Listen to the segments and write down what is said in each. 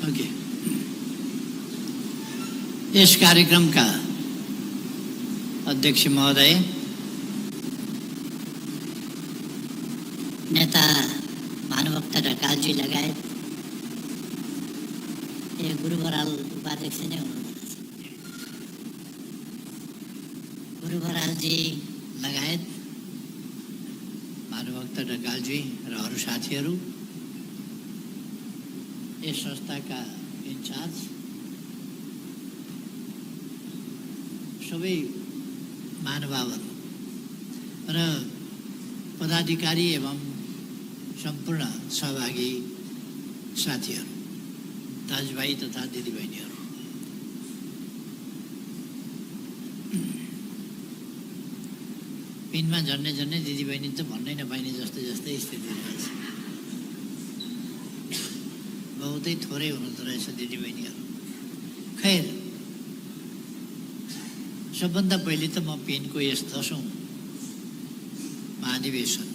Okay, यस कार्यक्रमका अध्यक्ष महोदय, नेता भानुभक्त ढकालजी लगायत गुरु बराल उपाध्यक्ष नै हुनुहुन्छ। गुरु बरालजी लगायत भानुभक्त ढकालजी र अरू साथीहरू, यस संस्थाका इन्चार्ज, सबै महानुभावहरू र पदाधिकारी एवं सम्पूर्ण सहभागी साथीहरू, दाजुभाइ तथा दिदीबहिनीहरू, पिनमा झन्डै झन्डै दिदीबहिनी त भन्नै नपाइने जस्तै स्थिति रहेछ। बहुतै थोरै हुनुहुँदो रहेछ दिदीबहिनीहरू। खैर, सबभन्दा पहिले त म पिनको यस 10औं महाधिवेशनको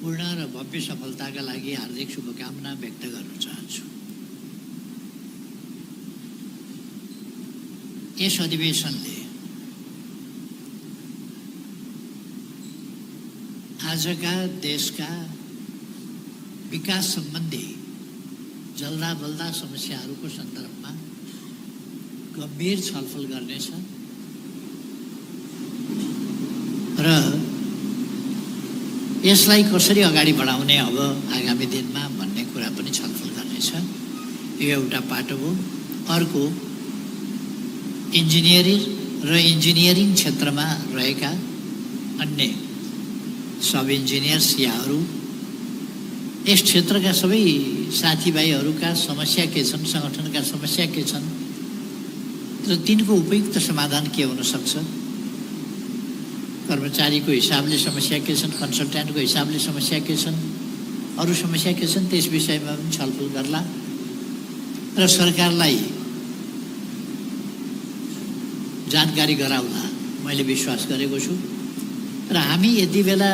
पूर्ण र भव्य सफलताका लागि हार्दिक शुभकामना व्यक्त गर्न चाहन्छु। यस अधिवेशनले आजका देशका विकास सम्बन्धी जल्दा बल्दा समस्याहरूको सन्दर्भमा गम्भीर छलफल गर्नेछ र यसलाई कसरी अगाडि बढाउने अब आगामी दिनमा भन्ने कुरा पनि छलफल गर्नेछ। यो एउटा पाटो हो। अर्को, इन्जिनियरिङ क्षेत्रमा रहेका अन्य सब इन्जिनियर्स या अरू यस क्षेत्रका सबै साथीभाइहरूका समस्या के छन्, सङ्गठनका समस्या के छन् र तिनको उपयुक्त समाधान के हुन सक्छ, कर्मचारीको हिसाबले समस्या के छन्, कन्सल्ट्यान्टको हिसाबले समस्या के छन्, अरू समस्या के छन्, त्यस विषयमा पनि छलफल गर्ला र सरकारलाई जानकारी गराउला मैले विश्वास गरेको छु। र हामी यति बेला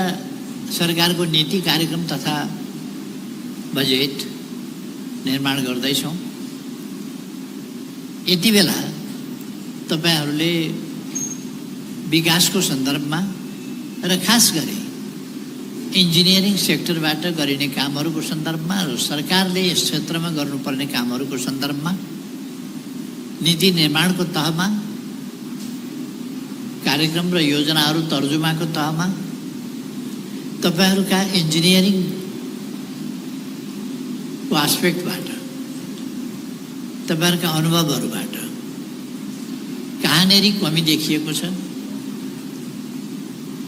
सरकारको नीति कार्यक्रम तथा बजेट निर्माण गर्दैछौँ। यति बेला तपाईहरूले विकासको सन्दर्भमा र खास गरी इन्जिनियरिङ सेक्टरबाट गरिने कामहरूको सन्दर्भमा र सरकारले यस क्षेत्रमा गर्नुपर्ने कामहरूको सन्दर्भमा नीति निर्माणको तहमा, कार्यक्रम र योजनाहरू तर्जुमाको तहमा तपाईहरूका इन्जिनियरिङको एस्पेक्टबाट, तपाईहरूका अनुभवहरूबाट कहाँनेरि कमी देखिएको छ,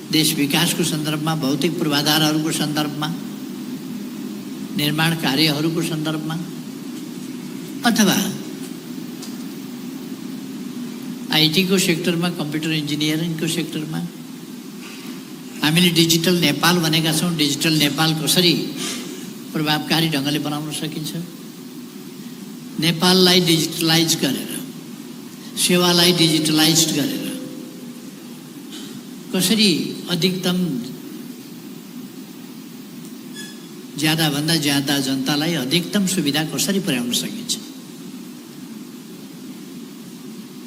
देश विकासको सन्दर्भमा, भौतिक पूर्वाधारहरूको सन्दर्भमा, निर्माण कार्यहरूको सन्दर्भमा अथवा आइटीको सेक्टरमा, कम्प्युटर इन्जिनियरिङको सेक्टरमा हामीले डिजिटल नेपाल भनेका छौँ। डिजिटल नेपाल कसरी प्रभावकारी ढङ्गले बनाउन सकिन्छ, नेपाललाई डिजिटलाइज गरेर, सेवालाई डिजिटलाइज गरेर कसरी अधिकतम ज्यादाभन्दा ज्यादा जनतालाई अधिकतम सुविधा कसरी पुर्याउन सकिन्छ,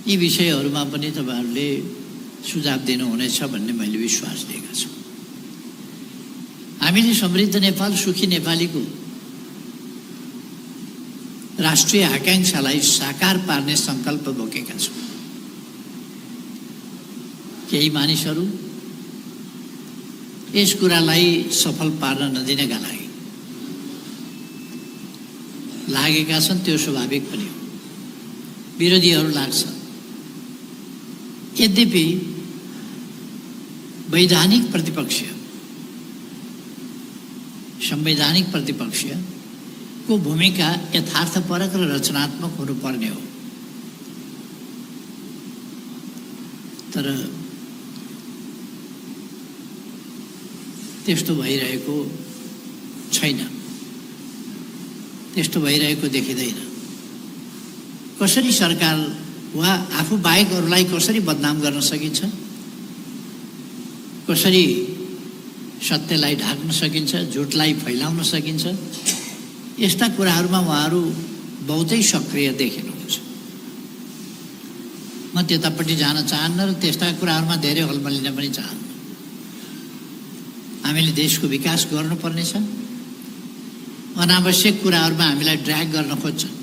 यी विषयहरूमा पनि तपाईहरूले सुझाव दिनुहुनेछ भन्ने मैले विश्वास लिएका छु। हामीले समृद्ध नेपाल, सुखी नेपालीको राष्ट्रिय आकांक्षालाई साकार पार्ने सङ्कल्प बोकेका छौँ। केही मानिसहरू यस कुरालाई सफल पार्न नदिनका लागि लागेका छन्। त्यो स्वाभाविक पनि हो, विरोधीहरू लाग्छ। यद्यपि वैधानिक प्रतिपक्ष, संवैधानिक प्रतिपक्षको भूमिका यथार्थपरक र रचनात्मक हुनुपर्ने हो। तर त्यस्तो भइरहेको छैन, त्यस्तो भइरहेको देखिँदैन। कसरी सरकार वा आफू बाहेक अरूलाई कसरी बदनाम गर्न सकिन्छ, कसरी सत्यलाई ढाक्न सकिन्छ, झुटलाई फैलाउन सकिन्छ, यस्ता कुराहरूमा उहाँहरू बहुतै सक्रिय देखिनुहुन्छ। म त्यतापट्टि जान चाहन्न र त्यस्ता कुराहरूमा धेरै हलमलिन पनि चाहन्न। हामीले देशको विकास गर्नुपर्नेछ। अनावश्यक कुराहरूमा हामीलाई ड्र्याग गर्न खोज्छन्,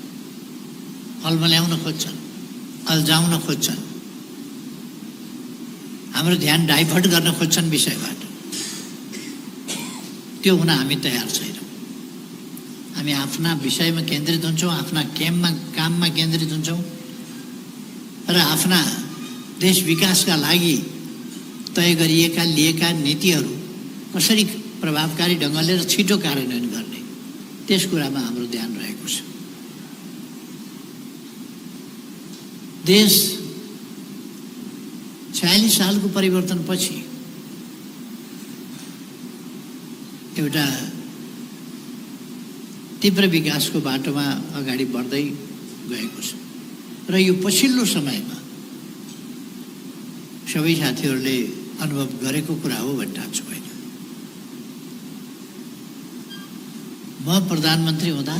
हलमल्याउन खोज्छन्, अल्झाउन खोज्छन्, हाम्रो ध्यान डाइभर्ट गर्न खोज्छन् विषयबाट। त्यो हुन हामी तयार छैनौँ। हामी आफ्ना विषयमा केन्द्रित हुन्छौँ, आफ्ना काममा केन्द्रित हुन्छौँ र आफ्ना देश विकासका लागि तय गरिएका लिएका नीतिहरू कसरी प्रभावकारी ढङ्गले र छिटो कार्यान्वयन गर्ने, त्यस कुरामा हाम्रो ध्यान रहेको छ। देश 46 सालको परिवर्तनपछि एउटा तीव्र विकासको बाटोमा अगाडि बढ्दै गएको छ र यो पछिल्लो समयमा सबै साथीहरूले अनुभव गरेको कुरा हो भन्ने ठान्छु होइन। म प्रधानमन्त्री हुँदा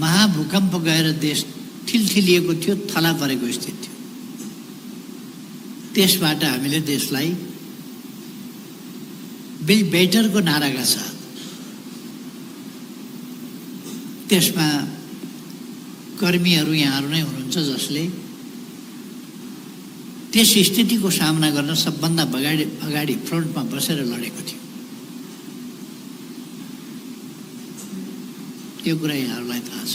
महाभूकम्प गएर देश ठिलठिलिएको थियो, थला परेको स्थिति थियो। त्यसबाट हामीले देशलाई बिल्ड बेटरको नाराका साथ त्यसमा कर्मीहरू यहाँहरू नै हुनुहुन्छ जसले त्यस स्थितिको सामना गर्न सबभन्दा अगाडि फ्रन्टमा बसेर लडेको थियो। त्यो कुरा यहाँहरूलाई थाहा छ।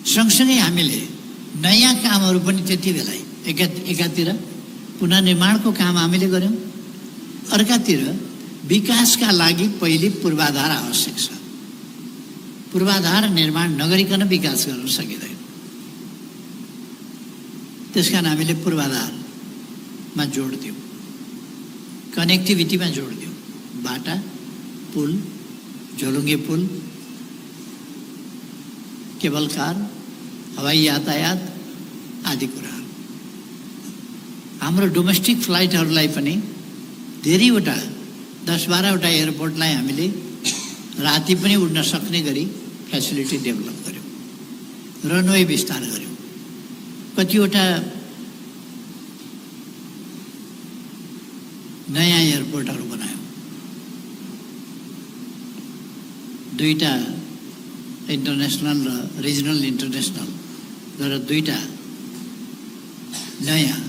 सँगसँगै हामीले नयाँ कामहरू पनि त्यति बेला एकातिर पुनर्निर्माणको काम हामीले गऱ्यौँ, अर्कातिर विकासका लागि पहिले पूर्वाधार आवश्यक छ। पूर्वाधार निर्माण नगरिकन विकास गर्न सकिँदैन। त्यसकारण हामीले पूर्वाधारमा जोड दियौँ, कनेक्टिभिटीमा जोड दियौँ। बाटा, पुल, झोलुङ्गे पुल, केबल कार, हवाई यातायात आदि कुराहरू। हाम्रो डोमेस्टिक फ्लाइटहरूलाई पनि धेरैवटा 10-12वटा एयरपोर्टलाई हामीले राति पनि उड्न सक्ने गरी फेसिलिटी डेभलप गर्यौँ, रनवे विस्तार गर्यौँ, कतिवटा नयाँ एयरपोर्टहरू बनायौँ, 2टा इन्टरनेसनल र रिजनल इन्टरनेसनल गरेर 2टा नयाँ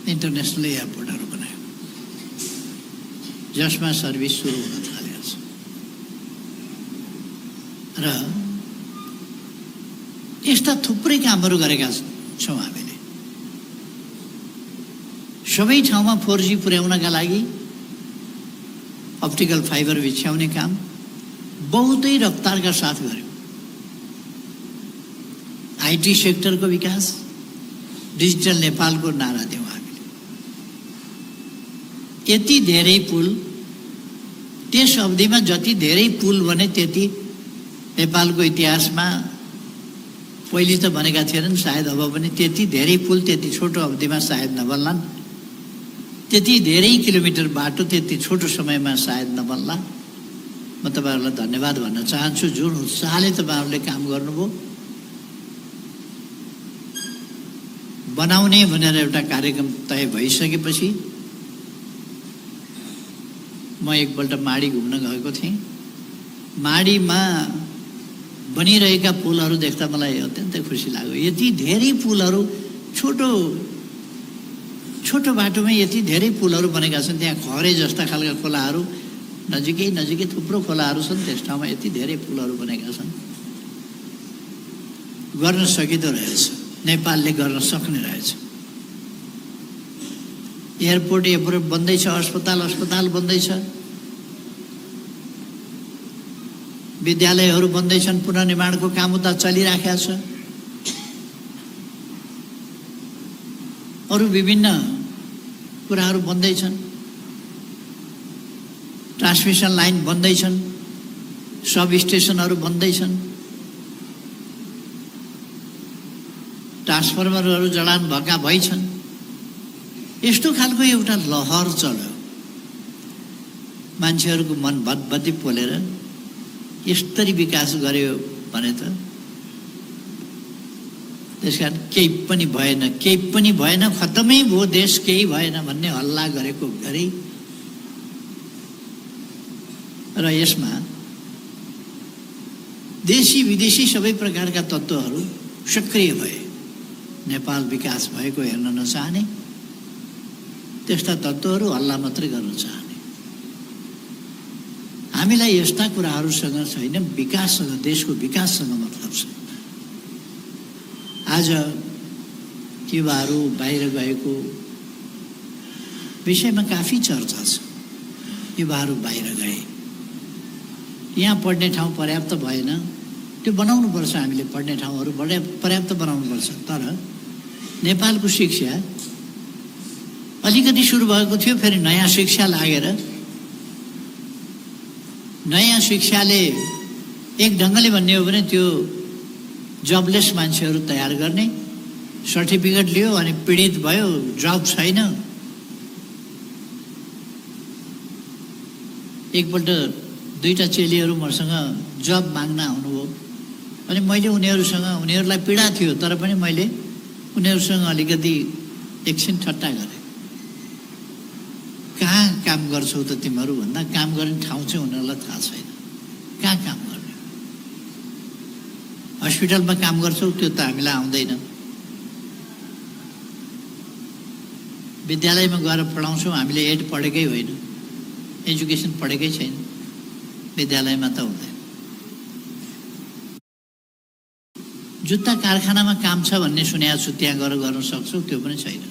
इन्टरनेसनल एयरपोर्टहरू बनायौँ जसमा सर्भिस सुरु हुन थालेको छ। र यस्ता थुप्रै कामहरू गरेका छौँ हामीले। सबै ठाउँमा 4G पुर्याउनका लागि अप्टिकल फाइबर बिछ्याउने काम बहुतै रफ्तारका साथ गर्यौँ। आइटी सेक्टरको विकास, डिजिटल नेपालको नारा दियौँ हामीले। यति धेरै पुल, त्यस अवधिमा जति धेरै पुल बने त्यति नेपालको इतिहासमा पहिले त भनेका थिएनन्, सायद अब पनि त्यति धेरै पुल त्यति छोटो अवधिमा सायद नबन्लान्, त्यति धेरै किलोमिटर बाटो त्यति छोटो समयमा सायद नबन्ला। म तपाईँहरूलाई धन्यवाद भन्न चाहन्छु जुन उत्साहले तपाईँहरूले काम गर्नुभयो। बनाउने भनेर एउटा कार्यक्रम तय भइसकेपछि म एकपल्ट माडी घुम्न गएको थिएँ। माडीमा बनिरहेका पुलहरू देख्दा मलाई अत्यन्तै खुसी लाग्यो। यति धेरै पुलहरू छोटो बाटोमै यति धेरै पुलहरू बनेका छन्। त्यहाँ खरे जस्ता खालका खोलाहरू नजिकै थुप्रो खोलाहरू छन्। त्यस ठाउँमा यति धेरै पुलहरू बनेका छन्। गर्न सकिँदो रहेछ, नेपालले गर्न सक्ने रहेछ। एयरपोर्ट बन्दैछ, अस्पताल बन्दैछ, विद्यालयहरू बन्दैछन्, पुनर्निर्माणको काम उता चलिराखेको छ। अरू विभिन्न कुराहरू बन्दैछन्, ट्रान्समिसन लाइन बन्दैछन्, सब स्टेसनहरू बन्दैछन्, ट्रान्सफर्मरहरू जडान भएका भइछन्। यस्तो खालको एउटा लहर चल्यो। मान्छेहरूको मन भदभदी पोलेर यसरी विकास गर्यो भने त त्यसकारण केही पनि भएन, खत्तमै भयो देश, केही भएन भन्ने हल्ला गरेको गरी र यसमा देशी विदेशी सबै प्रकारका तत्त्वहरू सक्रिय भए। नेपाल विकास भएको हेर्न नचाहने, त्यस्ता तत्त्वहरू हल्ला मात्रै गर्न चाहने। हामीलाई यस्ता कुराहरूसँग छैन, विकाससँग, देशको विकाससँग मतलब छ। आज युवाहरू बाहिर गएको विषयमा काफी चर्चा छ। युवाहरू बाहिर गए, यहाँ पढ्ने ठाउँ पर्याप्त भएन, त्यो बनाउनुपर्छ। हामीले पढ्ने ठाउँहरू पर्याप्त बनाउनुपर्छ। तर नेपालको शिक्षा अलिकति सुरु भएको थियो, फेरि नयाँ शिक्षा लागेर नयाँ शिक्षाले एक ढङ्गले भन्ने हो भने त्यो जबलेस मान्छेहरू तयार गर्ने, सर्टिफिकेट लियो अनि पीडित भयो, जब छैन। एकपल्ट दुईटा चेलीहरू मसँग जब माग्न आउनुभयो अनि मैले उनीहरूलाई पीडा थियो, तर पनि मैले उनीहरूसँग अलिकति एकछिन ठट्टा गरेँ। कहाँ काम गर्छौ त तिमीहरू भन्दा काम गर्ने ठाउँ चाहिँ उनीहरूलाई थाहा छैन। कहाँ काम गर्ने? हस्पिटलमा काम गर्छौ, त्यो त हामीलाई आउँदैन। विद्यालयमा गएर पढाउँछौँ, हामीले एड पढेकै होइन, एजुकेसन पढेकै छैन, विद्यालयमा त हुँदैन। जुत्ता कारखानामा काम छ भन्ने सुनेको छु, त्यहाँ गएर गर्न सक्छौ, त्यो पनि छैन।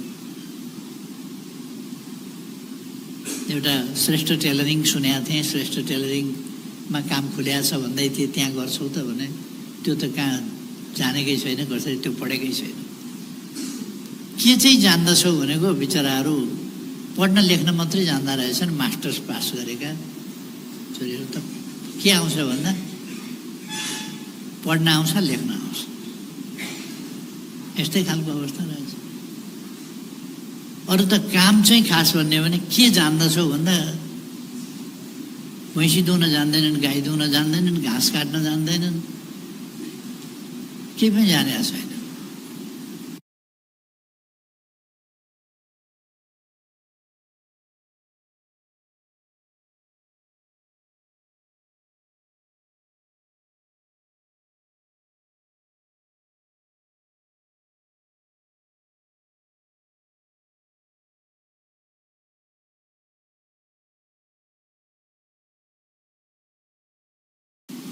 एउटा श्रेष्ठ टेलरिङ सुनेको थिएँ, श्रेष्ठ टेलरिङमा काम खुलेको छ भन्दै थिएँ, त्यहाँ गर्छौ त भने त्यो त कहाँ जानेकै छैन, कसरी त्यो पढेकै छैन। के चाहिँ जान्दछौ भनेको बिचराहरू पढ्न लेख्न मात्रै जान्दा रहेछन्। मास्टर्स पास गरेका छोरीहरू त के आउँछ भन्दा पढ्न आउँछ, लेख्न आउँछ, यस्तै खालको अवस्था रहेछ। अरू त काम चाहिँ खास भन्ने भने के जान्दछौ भन्दा भैँसी दुहुन जान्दैनन्, गाई दुहुन जान्दैनन्, घाँस काट्न जान्दैनन्, केही पनि जानेको छैन।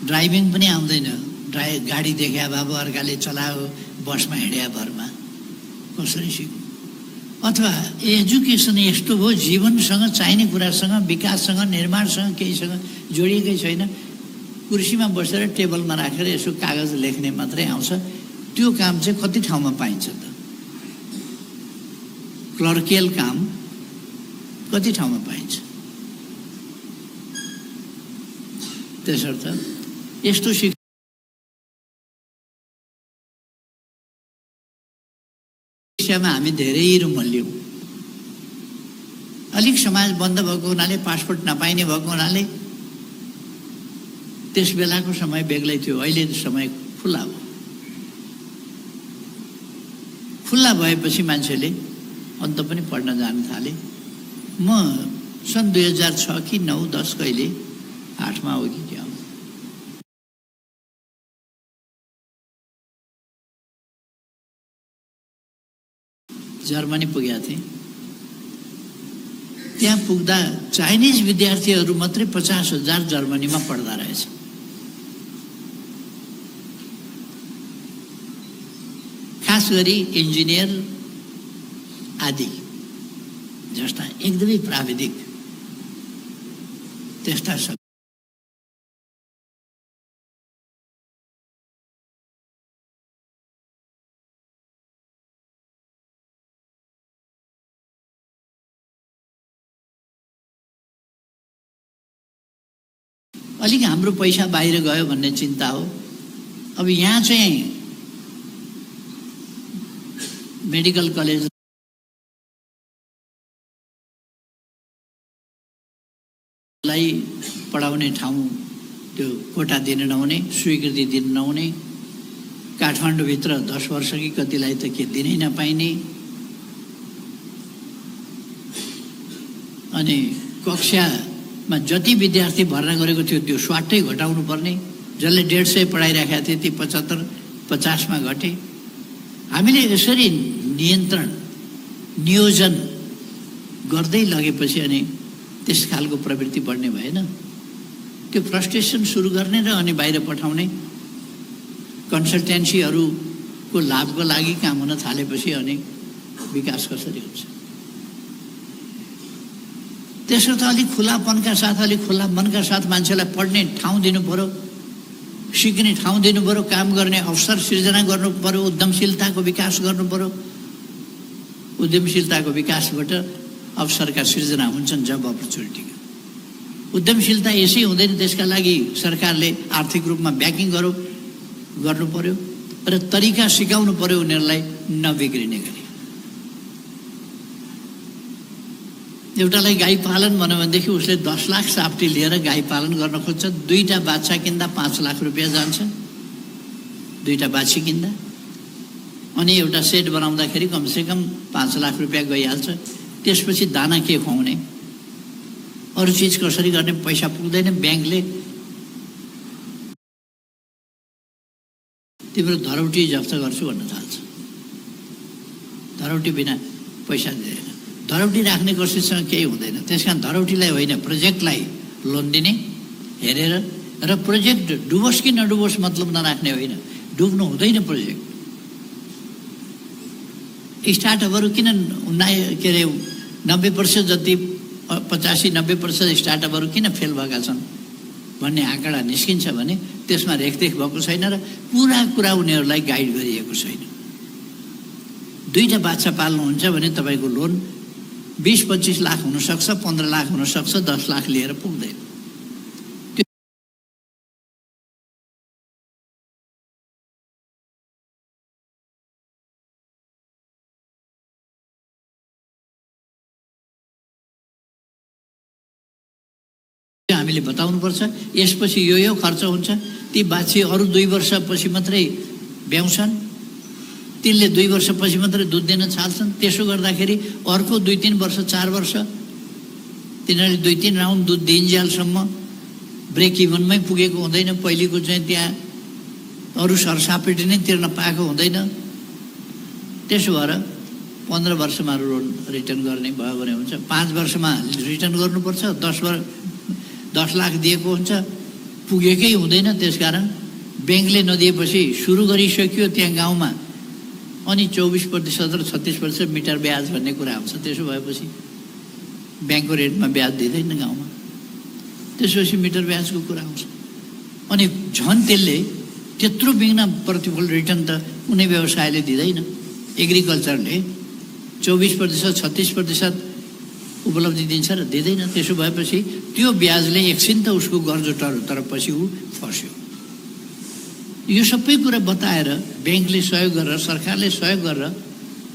ड्राइभिङ पनि आउँदैन, गाडी देख्या बाबु अर्काले चलायो, बसमा हिँड्या भरमा कसरी सिक्नु? अथवा एजुकेसन यस्तो भयो, जीवनसँग चाहिने कुरासँग, विकाससँग, निर्माणसँग, केहीसँग जोडिएकै छैन। कुर्सीमा बसेर टेबलमा राखेर यसो कागज लेख्ने मात्रै आउँछ। त्यो काम चाहिँ कति ठाउँमा पाइन्छ त? क्लर्कियल काम कति ठाउँमा पाइन्छ? त्यसर्थ यस्तो शिक्षामा हामी धेरै रुमल्यौँ। अलिक समाज बन्द भएको हुनाले, पासपोर्ट नपाइने भएको हुनाले त्यस बेलाको समय बेग्लै थियो। अहिले समय खुल्ला भयो। खुल्ला भएपछि मान्छेले अन्त पनि पढ्न जान थाले। म सन् 2006 कि 9-10 कहिले 8मा हो कि क्या हो, जर्मनी पुगेका थिएँ। त्यहाँ पुग्दा चाइनिज विद्यार्थीहरू मात्रै 50,000 जर्मनीमा पढ्दा रहेछ। खास गरी इन्जिनियर आदि जस्ता एकदमै प्राविधिक त्यस्ता सब। अलिक हाम्रो पैसा बाहिर गयो भन्ने चिन्ता हो। अब यहाँ चाहिँ मेडिकल कलेज लाई पढाउने ठाउँ त्यो कोटा दिन नहुने, स्वीकृति दिन नहुने, काठमाडौँभित्र 10 वर्ष कि कतिलाई त के दिनै नपाइने, अनि कक्षामा जति विद्यार्थी भर्ना गरेको थियो त्यो स्वाटै घटाउनु पर्ने, जसले 150 पढाइराखेका थिए ती 75-50मा घटे। हामीले यसरी नियन्त्रण नियोजन गर्दै लगेपछि अनि त्यस खालको प्रवृत्ति बढ्ने भएन। त्यो फ्रस्ट्रेसन सुरु गर्ने र अनि बाहिर पठाउने, कन्सल्टेन्सीहरूको लाभको लागि काम हुन थालेपछि अनि विकास कसरी हुन्छ? त्यसर्थ अलिक खुलापनका साथ, अलिक खुला मनका साथ मान्छेलाई पढ्ने ठाउँ दिनु पर्यो, सिक्ने ठाउँ दिनु पर्यो, काम गर्ने अवसर सिर्जना गर्नु पर्यो, उद्यमशीलताको विकास गर्नु पर्यो। उद्यमशीलताको विकासबाट अवसरका सिर्जना हुन्छन् जब अपर्च्युनिटीका। उद्यमशीलता यसै हुँदैन, त्यसका लागि सरकारले आर्थिक रूपमा ब्याकिङ गर्नु पर्यो र तरिका सिकाउनु पर्यो उनीहरूलाई नबिग्रिने गरी। एउटालाई गाई पालन भन्यो भनेदेखि उसले 10 लाख साप्टी लिएर गाई पालन गर्न खोज्छ, 2टा बाछा किन्दा 5 लाख रुपियाँ जान्छ, 2टा बाछी किन्दा। अनि एउटा सेट बनाउँदाखेरि कमसेकम 5 लाख रुपियाँ गइहाल्छ। त्यसपछि दाना के खुवाउने, अरू चिज कसरी गर्ने, पैसा पुग्दैन। ब्याङ्कले तिम्रो धरौटी जफ्त गर्छु भन्न थाल्छ, धरौटी बिना पैसा दिँदैन। धरौटी राख्ने कसैसँग केही हुँदैन। त्यस कारण धरौटीलाई होइन, प्रोजेक्टलाई लोन दिने हेरेर, र प्रोजेक्ट डुबोस् कि नडुबोस् मतलब नराख्ने होइन, डुब्नु हुँदैन प्रोजेक्ट। स्टार्टअपहरू किन 90% जति 85-90% स्टार्टअपहरू किन फेल भएका छन् भन्ने आँकडा निस्किन्छ भने त्यसमा रेखदेख भएको छैन र पुरा कुरा उनीहरूलाई गाइड गरिएको छैन। 2टा बाछा पाल्नुहुन्छ भने तपाईँको लोन 20-25 लाख हुनसक्छ, 15 लाख हुनसक्छ, 10 लाख लिएर पुग्दैन। हामीले बताउनुपर्छ, यसपछि यो खर्च हुन्छ। ती बाछी अरू 2 वर्षपछि मात्रै ब्याउँछन्, तिनले 2 वर्षपछि मात्रै दुध दिन थाल्छन्। त्यसो गर्दाखेरि अर्को 2-3 वर्ष 4 वर्ष तिनीहरूले 2-3 राउन्ड दुध दिइन्जेलसम्म ब्रेक इभनमै पुगेको हुँदैन। पहिलेको चाहिँ त्यहाँ अरू सरसापेटी नै तिर्न पाएको हुँदैन। त्यसो भएर 15 वर्षमा लोन रिटर्न गर्ने भयो भने हुन्छ, 5 वर्षमा रिटर्न गर्नुपर्छ। 10 लाख दिएको हुन्छ, पुगेकै हुँदैन। त्यसकारण ब्याङ्कले नदिएपछि सुरु गरिसक्यो त्यहाँ गाउँमा, अनि 24% र 36% मिटर ब्याज भन्ने कुरा आउँछ। त्यसो भएपछि ब्याङ्कको रेटमा ब्याज दिँदैन गाउँमा, त्यसपछि मिटर ब्याजको कुरा आउँछ। अनि झन् त्यसले त्यत्रो बिघ्न प्रतिफल रिटर्न त कुनै व्यवसायले दिँदैन। एग्रिकल्चरले 24% 36% उपलब्धि दिन्छ र दिँदैन। त्यसो भएपछि त्यो ब्याजले एकछिन त उसको गर्जो टर्यो, तर पछि ऊ फस्यो। यो सबै कुरा बताएर ब्याङ्कले सहयोग गरेर, सरकारले सहयोग गरेर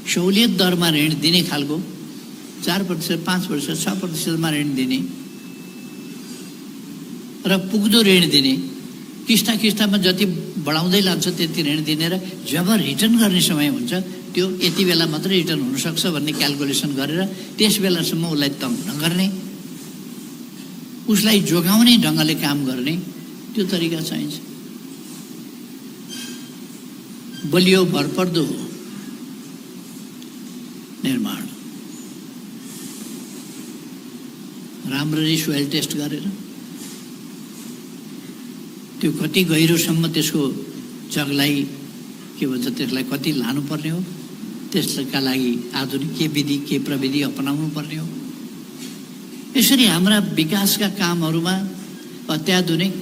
सहुलियत दरमा ऋण दिने खालको 4%, 5%, 6%मा ऋण दिने र पुग्दो ऋण दिने, किस्तामा जति बढाउँदै लान्छ त्यति ऋण दिने, र जब रिटर्न गर्ने समय हुन्छ त्यो यति बेला मात्रै रिटर्न हुनसक्छ भन्ने क्यालकुलेसन गरेर त्यस बेलासम्म उसलाई तङ नगर्ने, उसलाई जोगाउने ढङ्गले काम गर्ने, त्यो तरिका चाहिन्छ। बलियो भरपर्दो निर्माण, राम्ररी सोइल टेस्ट गरेर त्यो कति गहिरोसम्म त्यसको जगलाई के भन्छ त्यसलाई कति लानुपर्ने हो, त्यसका लागि आधुनिक के विधि के प्रविधि अपनाउनु पर्ने हो। यसरी हाम्रा विकासका कामहरूमा अत्याधुनिक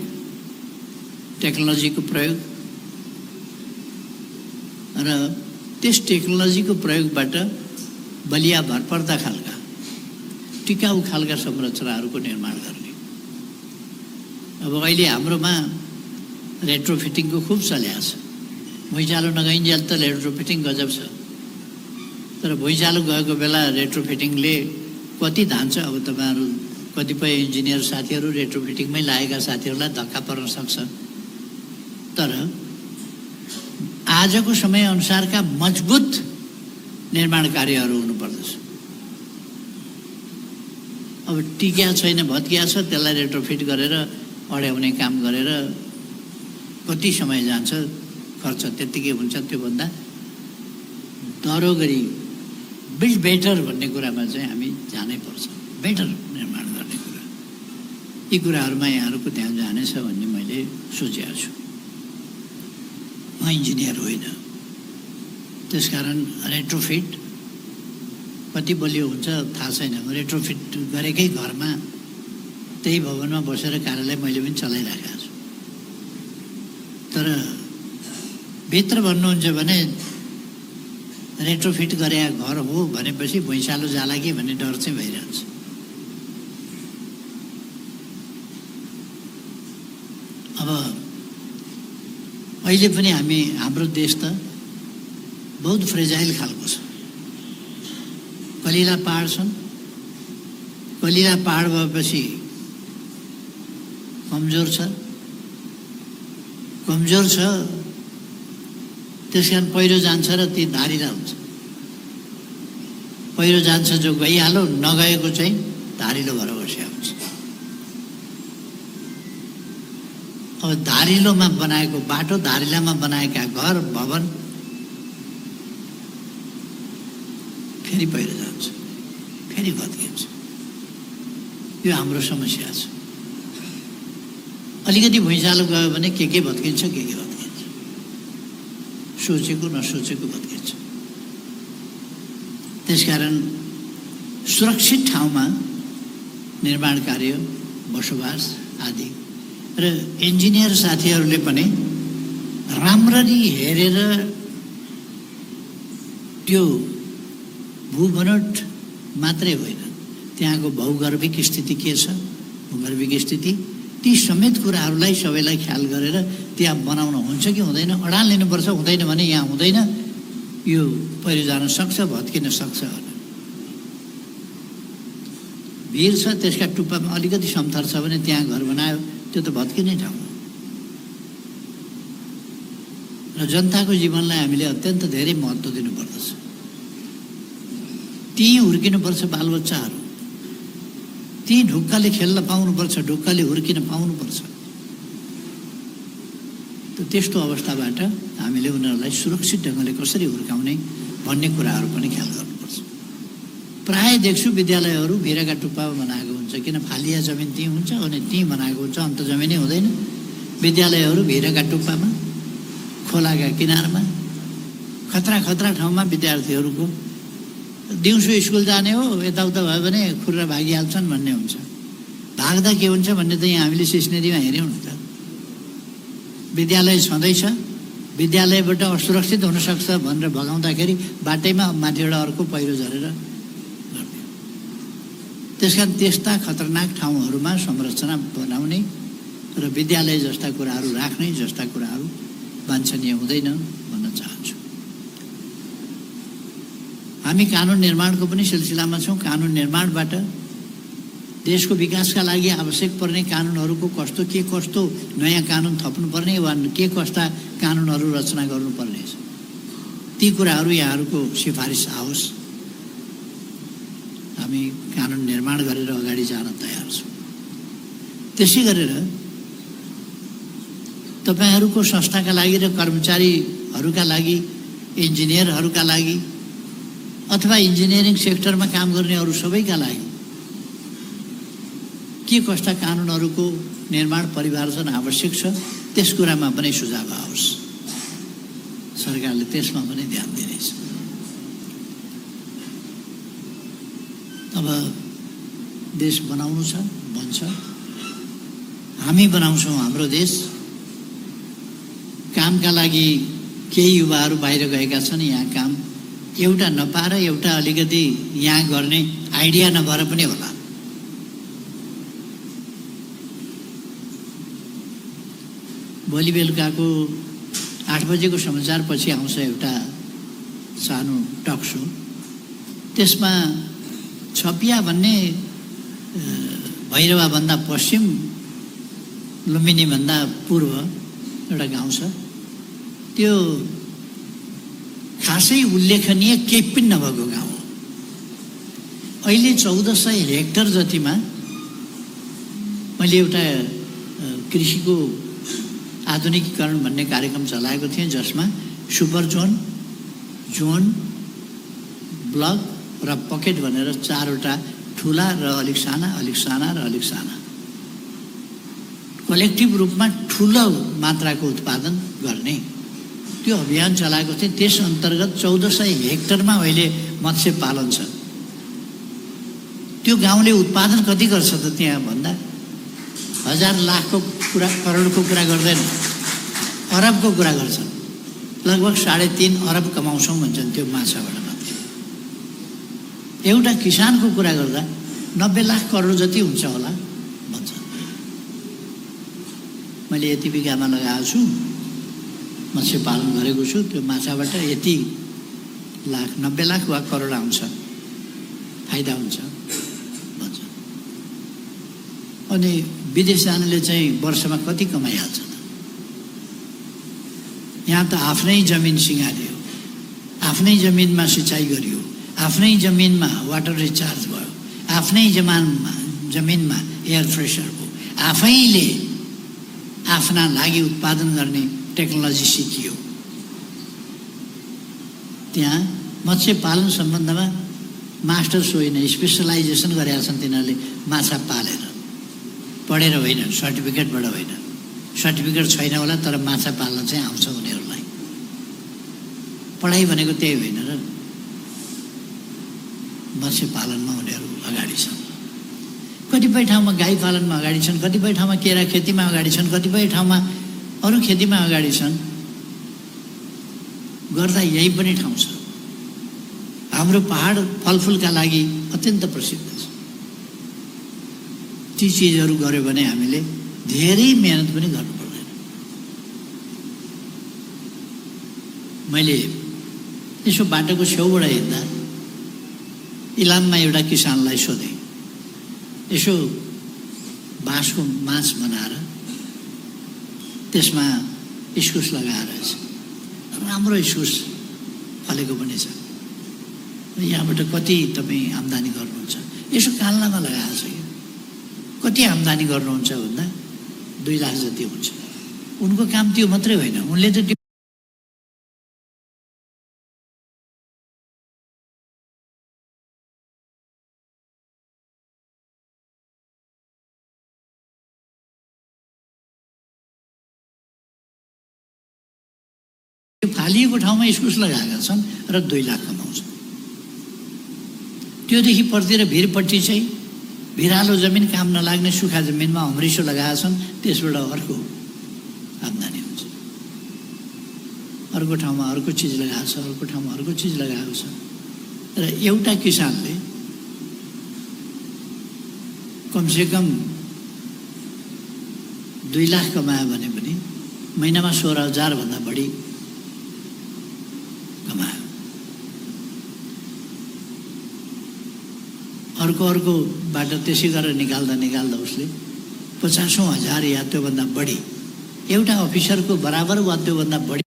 टेक्नोलोजीको प्रयोग र त्यस टेक्नोलोजीको प्रयोगबाट बलिया भरपर्दा खालका टिकाउ खालका संरचनाहरूको निर्माण गर्ने। अब अहिले हाम्रोमा रेट्रोफिटिङको खुब चलेको छ। भुइँचालो नगइन्जेल त रेट्रोफिटिङ गजब छ, तर भुइँचालो गएको बेला रेट्रोफिटिङले कति धान्छ अब तपाईँहरू कतिपय इन्जिनियर साथीहरू रेट्रोफिटिङमै लागेका साथीहरूलाई धक्का पर्न सक्छ, तर आजको समय अनुसारका मजबुत निर्माण कार्यहरू हुनुपर्दछ। अब टिक्या छैन, भत्किया छ, त्यसलाई रेट्रोफिट गरेर अड्याउने काम गरेर कति समय जान्छ, खर्च त्यत्तिकै हुन्छ। त्योभन्दा दह्रो गरी बिल्ड बेटर भन्ने कुरामा चाहिँ हामी जानै पर्छ, बेटर निर्माण गर्ने कुरा। यी कुराहरूमा यहाँहरूको ध्यान जानेछ भन्ने मैले सोचेको छु। म इन्जिनियर होइन, त्यसकारण रेट्रोफिट कति बलियो हुन्छ थाहा छैन। म रेट्रोफिट गरेकै घरमा त्यही भवनमा बसेर कार्यालय मैले पनि चलाइराखेको छु। तर भित्र भन्नुहुन्छ भने रेट्रोफिट गरे घर हो भनेपछि भुइँचालो जाला कि भन्ने डर चाहिँ भइरहन्छ। अब अहिले पनि हाम्रो देश त बहुत फ्रेजाइल खालको छ। कलिला पहाड छन्, कलिला पहाड भएपछि कमजोर छ, त्यस कारण पहिरो जान्छ र ती धारिला हुन्छ। पहिरो जान्छ जो गइहाल्यो, नगएको चाहिँ धारिलो भएर बसिया हुन्छ। अब धारिलोमा बनाएको बाटो, धारिलामा बनाएका घर भवन फेरि पहिरो जान्छ, फेरि भत्किन्छ। यो हाम्रो समस्या छ। अलिकति भुइँचालो गयो भने के भत्किन्छ, के भत्किन्छ, सोचेको नसोचेको भत्किन्छ। त्यसकारण सुरक्षित ठाउँमा निर्माण कार्य, बसोबास आदि र इन्जिनियर साथीहरूले पनि राम्ररी हेरेर त्यो भूबनोट मात्रै होइन, त्यहाँको भौगर्भिक स्थिति के छ, भूगर्भिक स्थिति, ती समेत कुराहरूलाई सबैलाई ख्याल गरेर त्यहाँ बनाउन हुन्छ कि हुँदैन, अडान लिनुपर्छ, हुँदैन भने यहाँ हुँदैन, यो पहिरो जान सक्छ, भत्किन सक्छ। भिर छ, त्यसका टुप्पामा अलिकति समथर छ भने त्यहाँ घर बनायो, त्यो त भत्किने ठाउँ हो। र जनताको जीवनलाई हामीले अत्यन्त धेरै महत्त्व दिनुपर्दछ। त्यहीँ हुर्किनुपर्छ बालबच्चाहरू, त्यहीँ ढुक्काले खेल्न पाउनुपर्छ, ढुक्काले हुर्किन पाउनुपर्छ। त्यस्तो अवस्थाबाट हामीले उनीहरूलाई सुरक्षित ढङ्गले कसरी हुर्काउने भन्ने कुराहरू पनि ख्याल गर्नुपर्छ। प्राय देख्छु विद्यालयहरू भिरका टुप्पामा बनाएको हुन्छ, किन फालिया जमिन त्यहीँ हुन्छ अनि त्यहीँ बनाएको हुन्छ, अन्त जमिनै हुँदैन। विद्यालयहरू भिरका टुप्पामा, खोलाका किनारमा, खतरा ठाउँमा विद्यार्थीहरूको दिउँसो स्कुल जाने हो, यताउता भयो भने खुर्रा भागिहाल्छन् भन्ने हुन्छ। भाग्दा के हुन्छ भन्ने त यहाँ हामीले सिस्नेरीमा हेऱ्यौँ नि त। विद्यालय छँदैछ, विद्यालयबाट असुरक्षित हुनसक्छ भनेर भगाउँदाखेरि बाटैमा माथिबाट अर्को पहिरो झरेर गर्ने। त्यस कारण त्यस्ता खतरनाक ठाउँहरूमा संरचना बनाउने र विद्यालय जस्ता कुराहरू राख्ने जस्ता कुराहरू वाञ्छनीय हुँदैन भन्न चाहन्छु। हामी कानुन निर्माणको पनि सिलसिलामा छौँ। कानुन निर्माणबाट देशको विकासका लागि आवश्यक पर्ने कानुनहरूको कस्तो नयाँ कानुन थप्नुपर्ने वा के कस्ता कानुनहरू रचना गर्नुपर्ने छ, ती कुराहरू यहाँहरूको सिफारिस आओस्। हामी कानुन निर्माण गरेर अगाडि जान तयार छौँ। त्यसै गरेर तपाईँहरूको संस्थाका लागि र कर्मचारीहरूका लागि, इन्जिनियरहरूका लागि अथवा इन्जिनियरिङ सेक्टरमा काम गर्ने अरू सबैका लागि के कस्ता कानुनहरूको निर्माण परिमार्जन आवश्यक छ, त्यस कुरामा पनि सुझाव आओस्। सरकारले त्यसमा पनि ध्यान दिनेछ। अब देश बनाउनु छ, बन्छ, हामी बनाउँछौँ हाम्रो देश। कामका लागि केही युवाहरू बाहिर गएका छन्, यहाँ काम एउटा नपाएर एउटा अलिकति यहाँ गर्ने आइडिया नभएर पनि होला। भोलि बेलुकाको 8 बजेको समाचार पछि आउँछ एउटा सानो टक सो। त्यसमा छपिया भन्ने भैरवाभन्दा पश्चिम, लुम्बिनीभन्दा पूर्व एउटा गाउँ छ। त्यो खासै उल्लेखनीय केही पनि नभएको गाउँ हो। अहिले 1400 हेक्टर जतिमा मैले एउटा कृषिको आधुनिकीकरण भन्ने कार्यक्रम चलाएको थिएँ, जसमा सुपर जोन, जोन, ब्लक र पकेट भनेर 4वटा ठुला र अलिक साना, अलिक साना र अलिक साना कलेक्टिभ रूपमा ठुलो मात्राको उत्पादन गर्ने त्यो अभियान चलाएको थिएँ। त्यस अन्तर्गत 1400 हेक्टरमा अहिले मत्स्य पालन छ। त्यो गाउँले उत्पादन कति गर्छ त त्यहाँ भन्दा 1000 लाखको कुरा, करोडको कुरा गर्दैन, अरबको कुरा गर्छन्। लगभग 3.5 अरब कमाउँछौँ भन्छन् त्यो माछाबाट मात्रै। एउटा किसानको कुरा गर्दा 90 लाख करोड जति हुन्छ होला भन्छ। मैले यति बिघामा लगाएको छु, मत्स्य पालन गरेको छु, त्यो माछाबाट यति लाख, 90 लाख वा करोड आउँछ, फाइदा हुन्छ भन्छ। अनि विदेश जानेले चाहिँ वर्षमा कति कमाइहाल्छ त? यहाँ त आफ्नै जमिन सिँगारियो, आफ्नै जमिनमा सिँचाइ गरियो, आफ्नै जमिनमा वाटर रिचार्ज भयो, आफ्नै जमिनमा एयर फ्रेसर भयो, आफैले आफ्ना लागि उत्पादन गर्ने टेक्नोलोजी सिकियो। त्यहाँ मत्स्य पालन सम्बन्धमा मास्टर्स होइन, स्पेसलाइजेसन गरेका छन् तिनीहरूले। माछा पालेर, पढेर होइन, सर्टिफिकेटबाट होइन। सर्टिफिकेट छैन होला, तर माछा पाल्न चाहिँ आउँछ उनीहरूलाई। पढाइ भनेको त्यही होइन र मत्स्य पालनमा उनीहरू अगाडि छन्। कतिपय ठाउँमा गाई पालनमा अगाडि छन्, कतिपय ठाउँमा केरा खेतीमा अगाडि छन्, कतिपय ठाउँमा अरू खेतीमा अगाडि छन्। गर्दा यही पनि ठाउँ छ। हाम्रो पहाड फलफुलका लागि अत्यन्त प्रसिद्ध छ। ती चिजहरू गर्यो भने हामीले धेरै मेहनत पनि गर्नु पर्दैन। मैले यसो बाटोको छेउबाट हिँड्दा इलाममा एउटा किसानलाई सोधेँ, यसो बाँसको माच बनाएर त्यसमा इस्कुस लगाएर राम्रो इस्कुस फलेको पनि छ, यहाँबाट कति तपाईँ आम्दानी गर्नुहुन्छ? यसो काल्नामा लगाएको छ कि कति आम्दानी गर्नुहुन्छ भन्दा 2 लाख जति हुन्छ। उनको काम त्यो मात्रै होइन, उनले त फालिएको ठाउँमा इस्कुस लगाएका छन् र 2 लाख कमाउँछ। त्योदेखि पर्तिर भिरपट्टि चाहिँ भिरालो जमिन, काम नलाग्ने सुखा जमिनमा अमृसो लगाएका छन्, त्यसबाट अर्को आम्दानी हुन्छ। अर्को ठाउँमा अर्को चिज लगाएको छ, अर्को ठाउँमा अर्को चिज लगाएको छ। र एउटा किसानले कमसेकम 2 लाख कमायो भने पनि महिनामा 16,000 भन्दा बढी कमायो। अर्कोबाट त्यसै गरेर निकाल्दा उसले 50,000 या त्योभन्दा बढी, एउटा अफिसरको बराबर वा त्योभन्दा बढी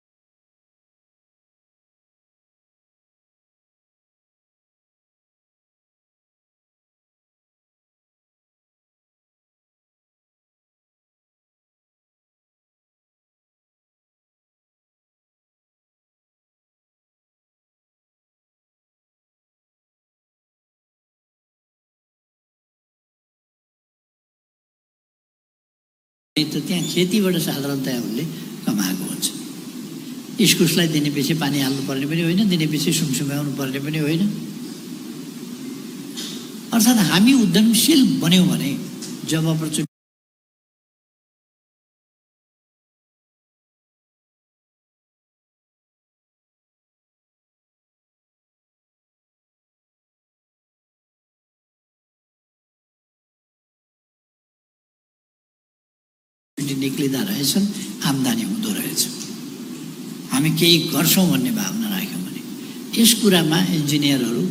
त त्यहाँ खेतीबाट साधारणतया उनले कमाएको हुन्छ। इस्कुसलाई दिनेपछि पानी हाल्नु पर्ने पनि होइन, दिनेपछि सुमसुम्याउनु पर्ने पनि होइन। अर्थात् हामी उद्यमशील बन्यौँ भने जब अपर्च्युनिटी निक्लिँदा रहेछन्, आम्दानी हुँदो रहेछ। हामी केही गर्छौँ भन्ने भावना राख्यौँ भने यस कुरामा इन्जिनियरहरू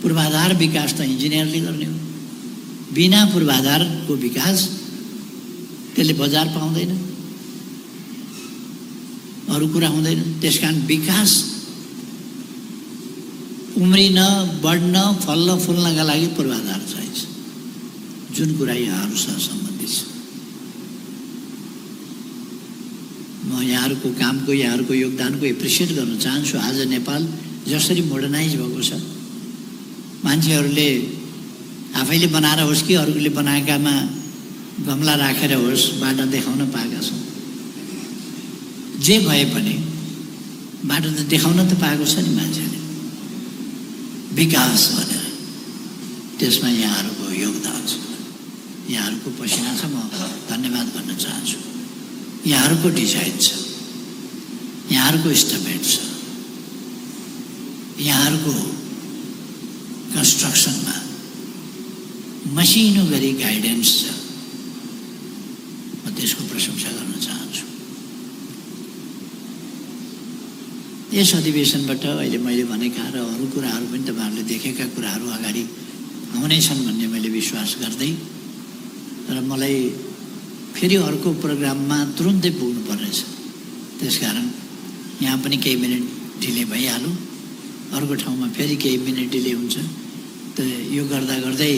पूर्वाधार विकास त इन्जिनियरले गर्ने हो। बिना पूर्वाधारको विकास त्यसले बजार पाउँदैन, अरू कुरा हुँदैन। त्यसकारण विकास उम्रिन, बढ्न, फल्न फुल्नका लागि पूर्वाधार चाहिन्छ, जुन कुरा यहाँहरूसँग सम्बन्धित छ। म यहाँहरूको कामको, यहाँहरूको योगदानको एप्रिसिएट गर्न चाहन्छु। आज नेपाल जसरी मोडर्नाइज भएको छ, मान्छेहरूले आफैले बनाएर होस् कि अरूले बनाएकामा गमला राखेर होस्, बाटो देखाउन पाएका छौँ। जे भए पनि बाटो त देखाउन त पाएको छ नि मान्छेले, विकास भनेर। त्यसमा यहाँहरूको योगदान छ, यहाँहरूको पसिना छ। म धन्यवाद भन्न चाहन्छु। यहाँहरूको डिजाइन छ, यहाँहरूको इस्टिमेट छ, यहाँहरूको कन्स्ट्रक्सनमा मसिनो गरी गाइडेन्स छ। म त्यसको प्रशंसा गर्न चाहन्छु। यस अधिवेशनबाट अहिले मैले भनेका र अरू कुराहरू पनि तपाईँहरूले देखेका कुराहरू अगाडि आउनेछन् भन्ने मैले विश्वास गर्दै, र मलाई फेरि अर्को प्रोग्राममा तुरुन्तै पुग्नु पर्नेछ। त्यसकारण यहाँ पनि केही मिनट ढिले भइहाल्यो, अर्को ठाउँमा फेरि केही मिनट ढिले हुन्छ। त यो गर्दा गर्दै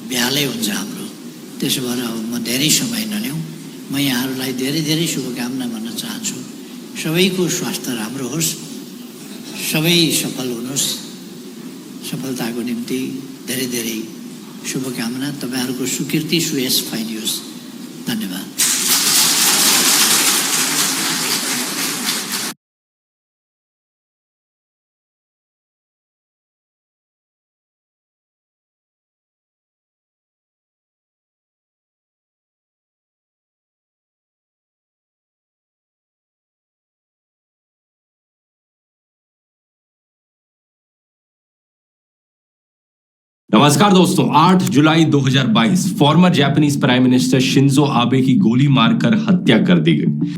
भ्यालै हुन्छ हाम्रो। त्यसो भएर अब म धेरै समय नलिउँ। म यहाँहरूलाई धेरै धेरै शुभकामना भन्न चाहन्छु। सबैको स्वास्थ्य राम्रो होस्, सबै सफल हुनुहोस्। सफलताको निम्ति धेरै धेरै शुभकामना। तपाईँहरूको सुकीर्ति सुयश फैलियोस्। धन्यवाद। नमस्कार दोस्तों, 8 जुलाई 2022 former Japanese prime minister Shinzo Abe की गोली मारकर हत्या कर दी गई।